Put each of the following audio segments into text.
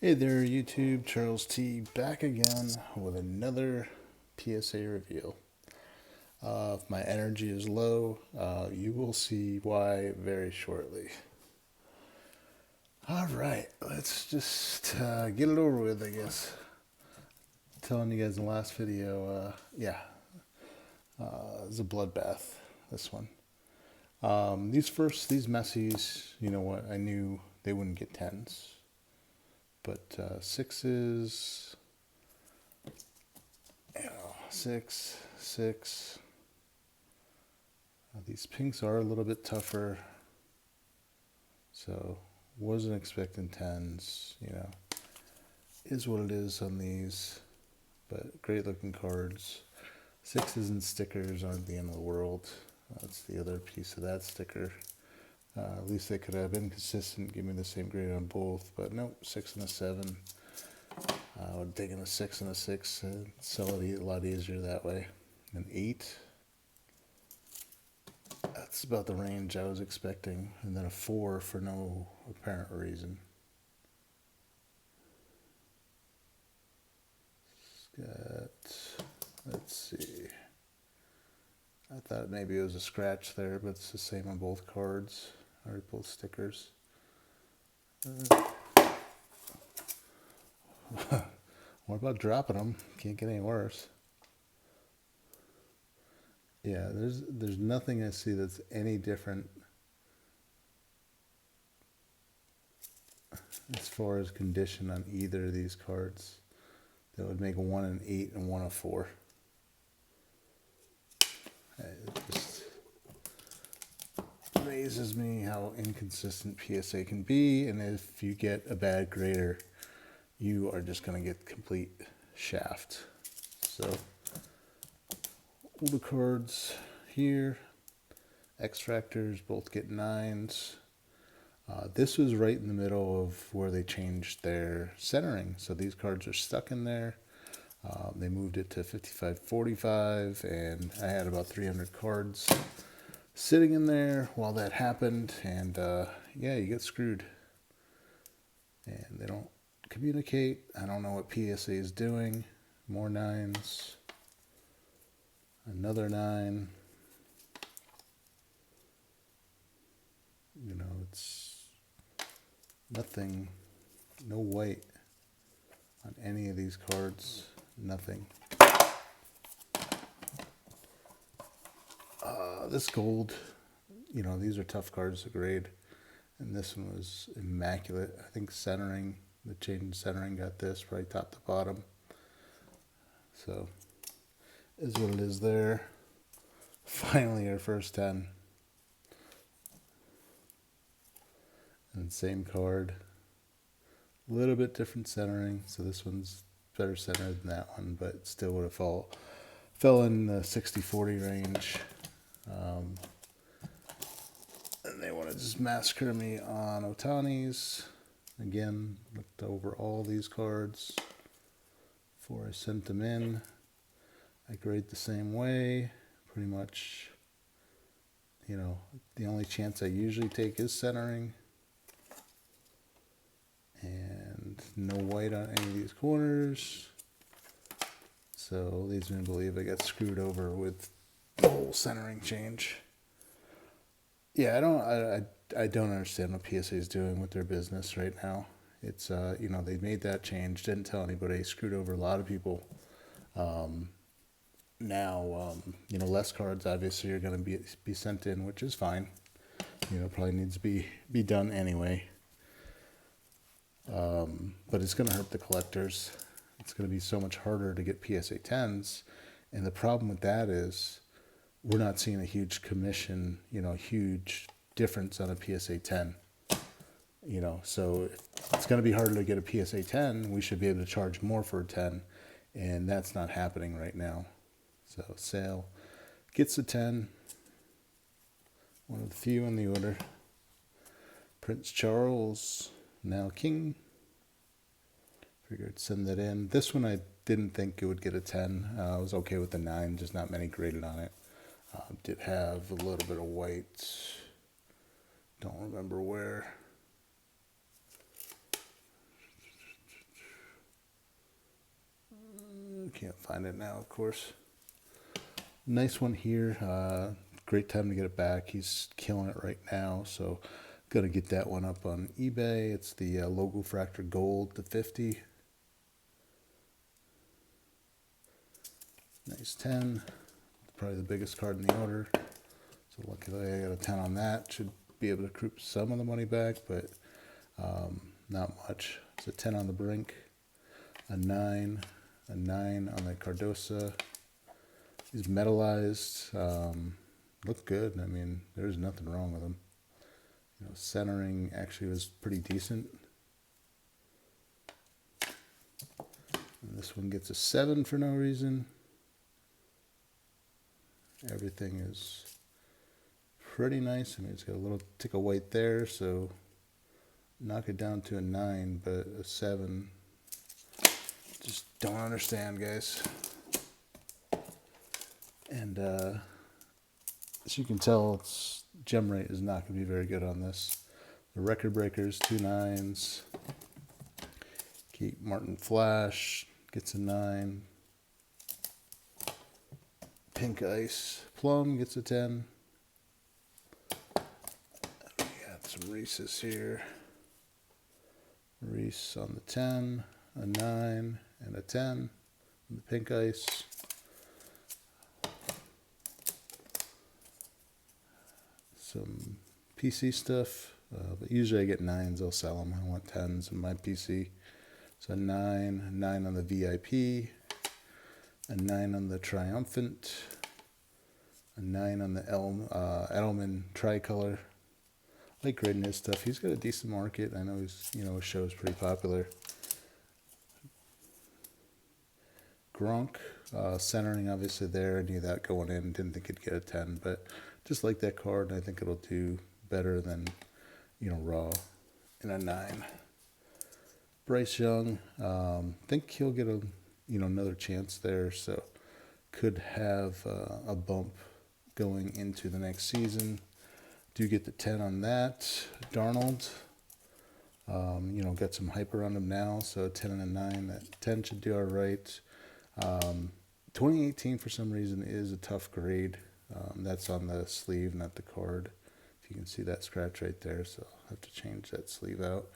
Hey there, YouTube. Charles T back again with another PSA reveal. If my energy is low, you will see why very shortly. All right, let's just get it over with, I guess. Telling you guys in the last video, it's a bloodbath. This one. These messies, you know what? I knew they wouldn't get tens, but sixes. Six, six. These pinks are a little bit tougher, so wasn't expecting tens. Is what it is on these, but great looking cards. Sixes and stickers aren't the end of the world. That's the other piece of that sticker. At least they could have been consistent, give me the same grade on both, but nope, 6 and a 7. I would take in a 6 and a 6 and sell it a lot easier that way. An 8. That's about the range I was expecting. And then a 4 for no apparent reason. Let's see. I thought maybe it was a scratch there, but it's the same on both cards, or both stickers. What about dropping them? Can't get any worse. Yeah, there's nothing I see that's any different as far as condition on either of these cards that would make one an 8 and one a 4. It just amazes me how inconsistent PSA can be, and if you get a bad grader, you are just going to get complete shaft. So all the cards here, extractors both get 9s. This was right in the middle of where they changed their centering, so these cards are stuck in there. They moved it to 55-45, and I had about 300 cards sitting in there while that happened, and yeah, you get screwed. And they don't communicate. I don't know what PSA is doing. More 9s. Another 9. It's nothing, no white on any of these cards. Nothing. This gold, these are tough cards to grade. And this one was immaculate. I think centering, the change in centering got this right top to bottom. So, is what it is there. Finally, our first 10. And same card. A little bit different centering. So this one's better centered than that one, but still would have fell in the 60-40 range. And they want to just massacre me on Otani's. Again, looked over all these cards before I sent them in. I grade the same way, pretty much. The only chance I usually take is centering. And no white on any of these corners. So leads me to believe I got screwed over with the whole centering change. Yeah, I don't understand what PSA is doing with their business right now. It's they made that change, didn't tell anybody, screwed over a lot of people. Now less cards obviously are going to be sent in, which is fine. Probably needs to be done anyway. But it's going to hurt the collectors. It's going to be so much harder to get PSA 10s, and the problem with that is we're not seeing a huge commission, huge difference on a PSA 10. So it's going to be harder to get a PSA 10. We should be able to charge more for a 10, and that's not happening right now. So sale gets a 10. One of the few in the order. Prince Charles, now king. Figured send that in. This one I didn't think it would get a 10. I was okay with the 9, just not many graded on it. Did have a little bit of white. Don't remember where. can't find it now, of course. Nice one here. Great time to get it back. He's killing it right now, so gonna get that one up on eBay. It's the Logo Fractor Gold, the 50. Nice 10. Probably the biggest card in the order. So luckily I got a 10 on that. Should be able to recoup some of the money back, but not much. It's a 10 on the brink, a 9 on the Cardosa. He's metallized. Look good. I mean, there's nothing wrong with him. You know, centering actually was pretty decent. And this one gets a 7 for no reason. Everything is pretty nice. I mean, it's got a little tick of white there, so knock it down to a 9, but a 7. Just don't understand, guys. And as you can tell, its gem rate is not going to be very good on this. The record breakers, 2 9s. Keep Martin Flash gets a 9. Pink Ice Plum gets a 10. We got some Reese's here. Reese on the 10, a 9, and a 10. And the Pink Ice. Some PC stuff, but usually I get 9s, I'll sell them. I want 10s in my PC. So a 9 on the VIP, a 9 on the Triumphant, a 9 on the Edelman Tricolor. I like grading his stuff. He's got a decent market. I know his show is pretty popular. Gronk, centering obviously there. I knew that going in. Didn't think it'd get a 10, but just like that card. I think it'll do better than, raw in a 9. Bryce Young, think he'll get another chance there. So could have a bump going into the next season. Do get the 10 on that. Darnold, got some hype around him now. So a 10 and a 9. That 10 should do all right. 2018 for some reason is a tough grade. That's on the sleeve, not the card. If you can see that scratch right there, so I'll have to change that sleeve out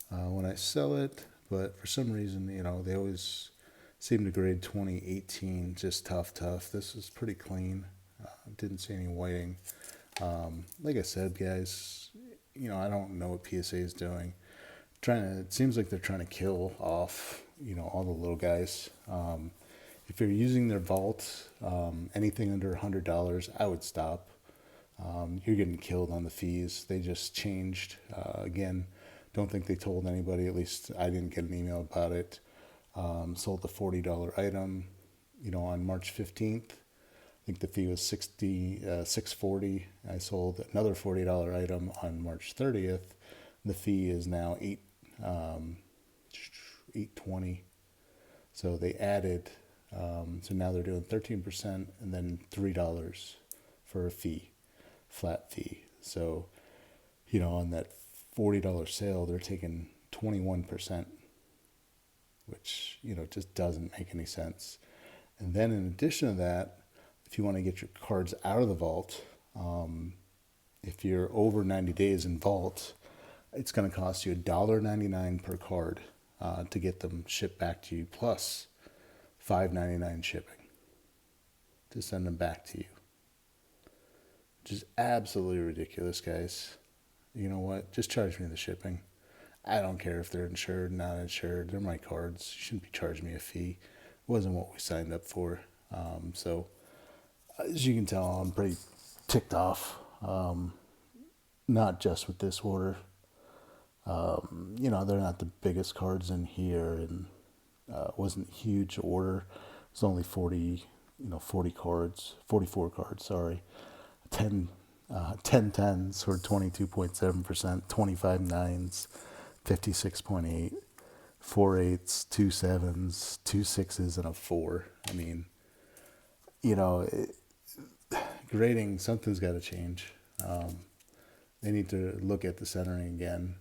when I sell it. But for some reason, they always seem to grade 2018 just tough. This is pretty clean. Didn't see any whiting. Like I said, guys, I don't know what PSA is doing. It seems like they're trying to kill off, all the little guys. If you're using their vault, anything under $100, I would stop. You're getting killed on the fees. They just changed. Again, don't think they told anybody. At least I didn't get an email about it. Sold the $40 item, on March 15th. I think the fee was $640. I sold another $40 item on March 30th. The fee is now $820. So they added. So now they're doing 13% and then $3 for a fee, flat fee. So, on that $40 sale, they're taking 21%, which, just doesn't make any sense. And then in addition to that, if you want to get your cards out of the vault, if you're over 90 days in vault, it's going to cost you $1.99 per card to get them shipped back to you, plus $5.99 shipping to send them back to you, which is absolutely ridiculous, guys. You know what? Just charge me the shipping. I don't care if they're insured, not insured. They're my cards. You shouldn't be charging me a fee. It wasn't what we signed up for. So as you can tell, I'm pretty ticked off. Not just with this order. They're not the biggest cards in here, and wasn't a huge order. It was only 44 cards, sorry. 10 10s for 22.7%, 25 9s, 56.8, 4 8s, 2 7s, 2 6s, and a 4. I mean, grading, something's got to change. They need to look at the centering again.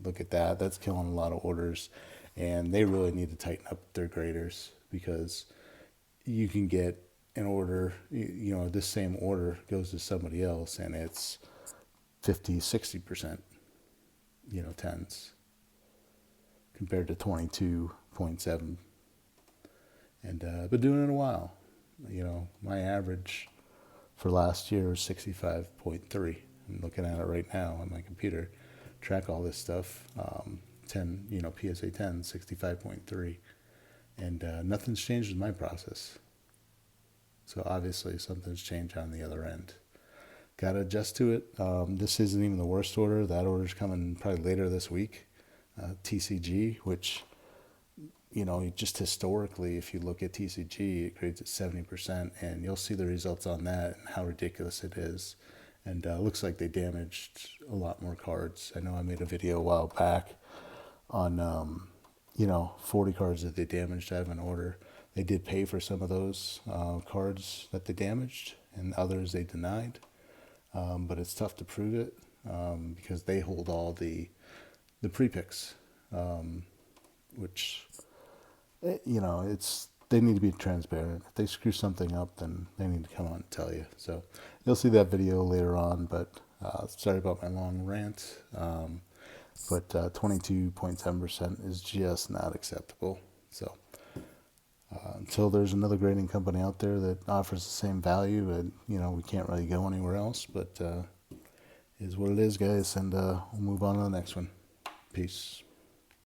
Look at that. That's killing a lot of orders. And they really need to tighten up their graders. because you can get an order, this same order goes to somebody else and it's 50, 60%, tens compared to 22.7. And I've been doing it a while. My average for last year was 65.3. I'm looking at it right now on my computer, track all this stuff. 10, PSA 10, 65.3. And nothing's changed with my process. So obviously something's changed on the other end. Got to adjust to it. This isn't even the worst order. That order's coming probably later this week. TCG, which, just historically, if you look at TCG, it grades at 70%, and you'll see the results on that and how ridiculous it is. And it looks like they damaged a lot more cards. I know I made a video a while back on, 40 cards that they damaged out of an order. They did pay for some of those cards that they damaged, and others they denied. But it's tough to prove it because they hold all the pre-picks, which, they need to be transparent. If they screw something up, then they need to come on and tell you. So you'll see that video later on, but sorry about my long rant. But 22.7% is just not acceptable. So until there's another grading company out there that offers the same value, and we can't really go anywhere else. But is what it is, guys, and we'll move on to the next one. Peace.